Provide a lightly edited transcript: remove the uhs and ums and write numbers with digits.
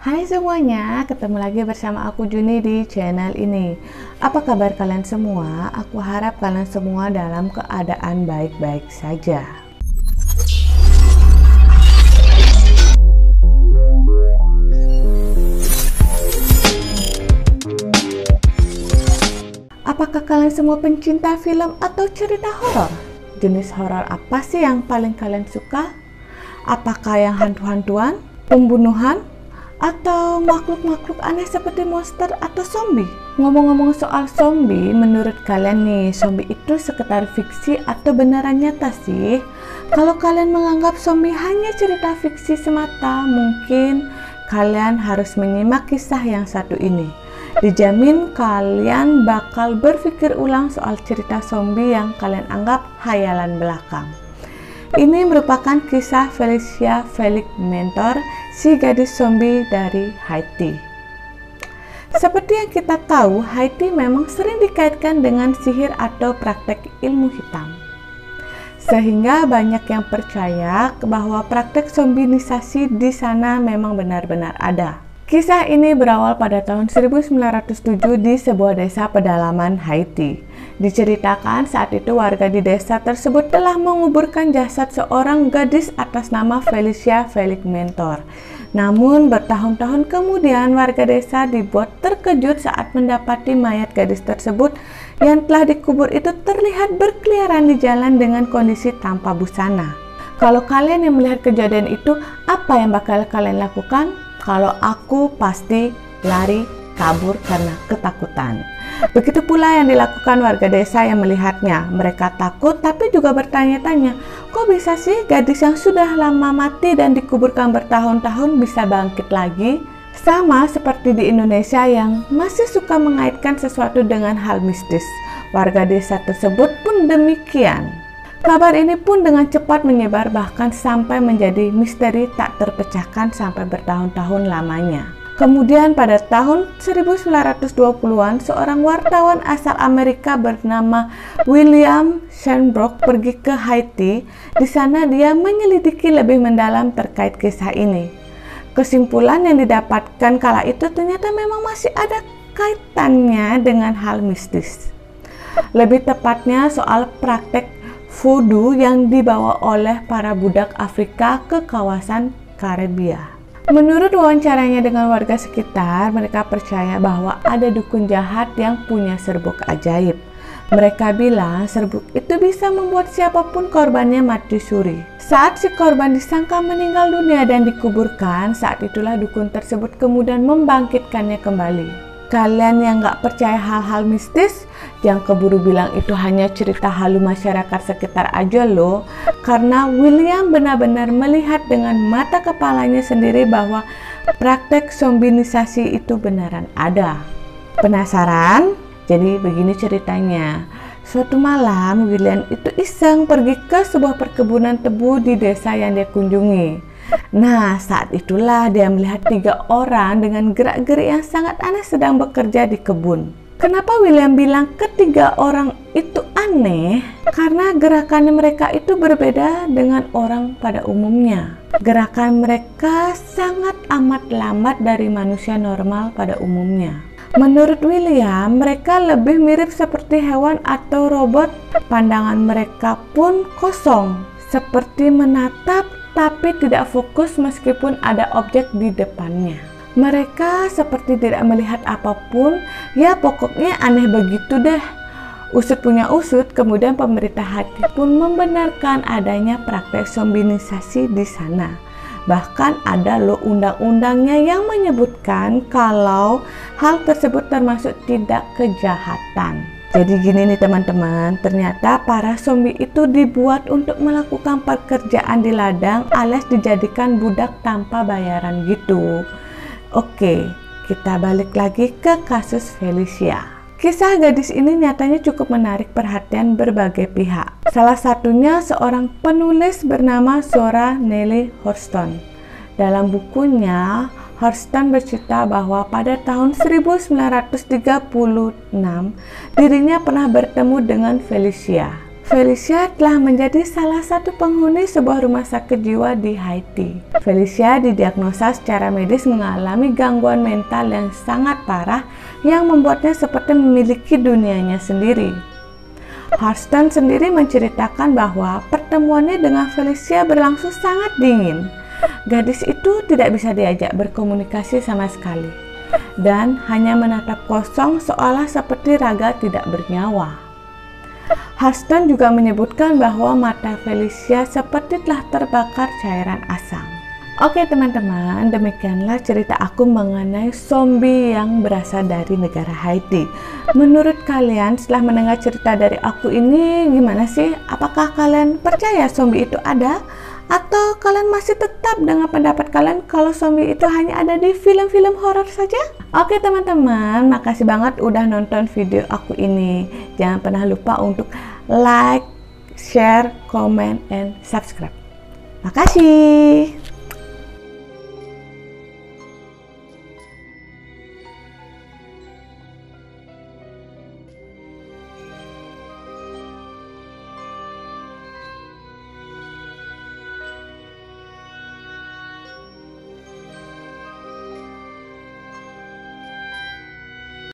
Hai semuanya, ketemu lagi bersama aku Juni di channel ini. Apa kabar kalian semua? Aku harap kalian semua dalam keadaan baik-baik saja. Apakah kalian semua pencinta film atau cerita horor? Jenis horor apa sih yang paling kalian suka? Apakah yang hantu-hantuan, pembunuhan, atau makhluk-makhluk aneh seperti monster atau zombie? Ngomong-ngomong soal zombie, menurut kalian nih, zombie itu sekedar fiksi atau beneran nyata sih? Kalau kalian menganggap zombie hanya cerita fiksi semata, mungkin kalian harus menyimak kisah yang satu ini. Dijamin kalian bakal berpikir ulang soal cerita zombie yang kalian anggap hayalan belaka. Ini merupakan kisah Felicia Felix Mentor, si gadis zombie dari Haiti. Seperti yang kita tahu, Haiti memang sering dikaitkan dengan sihir atau praktek ilmu hitam. Sehingga banyak yang percaya bahwa praktek zombinisasi di sana memang benar-benar ada. Kisah ini berawal pada tahun 1907 di sebuah desa pedalaman Haiti. Diceritakan saat itu warga di desa tersebut telah menguburkan jasad seorang gadis atas nama Felicia Felix Mentor. Namun bertahun-tahun kemudian warga desa dibuat terkejut saat mendapati mayat gadis tersebut yang telah dikubur itu terlihat berkeliaran di jalan dengan kondisi tanpa busana. Kalau kalian yang melihat kejadian itu, apa yang bakal kalian lakukan? Kalau aku pasti lari kabur karena ketakutan. Begitu pula yang dilakukan warga desa yang melihatnya. Mereka takut tapi juga bertanya-tanya, kok bisa sih gadis yang sudah lama mati dan dikuburkan bertahun-tahun bisa bangkit lagi? Sama seperti di Indonesia yang masih suka mengaitkan sesuatu dengan hal mistis. Warga desa tersebut pun demikian. Kabar ini pun dengan cepat menyebar bahkan sampai menjadi misteri tak terpecahkan sampai bertahun-tahun lamanya. Kemudian pada tahun 1920-an, seorang wartawan asal Amerika bernama William Shanbrook pergi ke Haiti. Di sana dia menyelidiki lebih mendalam terkait kisah ini. Kesimpulan yang didapatkan kala itu ternyata memang masih ada kaitannya dengan hal mistis. Lebih tepatnya soal praktek voodoo yang dibawa oleh para budak Afrika ke kawasan Karibia. Menurut wawancaranya dengan warga sekitar, mereka percaya bahwa ada dukun jahat yang punya serbuk ajaib. Mereka bilang serbuk itu bisa membuat siapapun korbannya mati suri. Saat si korban disangka meninggal dunia dan dikuburkan, saat itulah dukun tersebut kemudian membangkitkannya kembali. Kalian yang gak percaya hal-hal mistis, yang keburu bilang itu hanya cerita halu masyarakat sekitar aja loh. Karena William benar-benar melihat dengan mata kepalanya sendiri bahwa praktek zombinisasi itu beneran ada. Penasaran? Jadi begini ceritanya. Suatu malam William itu iseng pergi ke sebuah perkebunan tebu di desa yang dia kunjungi. Nah, saat itulah dia melihat 3 orang dengan gerak-gerik yang sangat aneh sedang bekerja di kebun. Kenapa William bilang ketiga orang itu aneh? Karena gerakan mereka itu berbeda dengan orang pada umumnya. Gerakan mereka sangat amat lambat dari manusia normal pada umumnya. Menurut William, mereka lebih mirip seperti hewan atau robot. Pandangan mereka pun kosong, seperti menatap tapi tidak fokus meskipun ada objek di depannya. Mereka seperti tidak melihat apapun, ya pokoknya aneh begitu deh. Usut punya usut, kemudian pemerintah Haiti pun membenarkan adanya praktek zombinisasi di sana. Bahkan ada loh undang-undangnya yang menyebutkan kalau hal tersebut termasuk tindak kejahatan. Jadi gini nih teman-teman, ternyata para zombie itu dibuat untuk melakukan pekerjaan di ladang alias dijadikan budak tanpa bayaran gitu. Oke, kita balik lagi ke kasus Felicia. Kisah gadis ini nyatanya cukup menarik perhatian berbagai pihak. Salah satunya seorang penulis bernama Zora Neale Hurston. Dalam bukunya, Hurston bercerita bahwa pada tahun 1936 dirinya pernah bertemu dengan Felicia. Felicia telah menjadi salah satu penghuni sebuah rumah sakit jiwa di Haiti. Felicia didiagnosa secara medis mengalami gangguan mental yang sangat parah yang membuatnya seperti memiliki dunianya sendiri. Hurston sendiri menceritakan bahwa pertemuannya dengan Felicia berlangsung sangat dingin. Gadis itu tidak bisa diajak berkomunikasi sama sekali dan hanya menatap kosong seolah seperti raga tidak bernyawa. Hurston juga menyebutkan bahwa mata Felicia seperti telah terbakar cairan asam. Oke teman-teman, demikianlah cerita aku mengenai zombie yang berasal dari negara Haiti. Menurut kalian setelah mendengar cerita dari aku ini gimana sih? Apakah kalian percaya zombie itu ada? Atau kalian masih tetap dengan pendapat kalian kalau zombie itu hanya ada di film-film horor saja? Oke teman-teman, makasih banget udah nonton video aku ini. Jangan pernah lupa untuk like, share, comment, and subscribe. Makasih.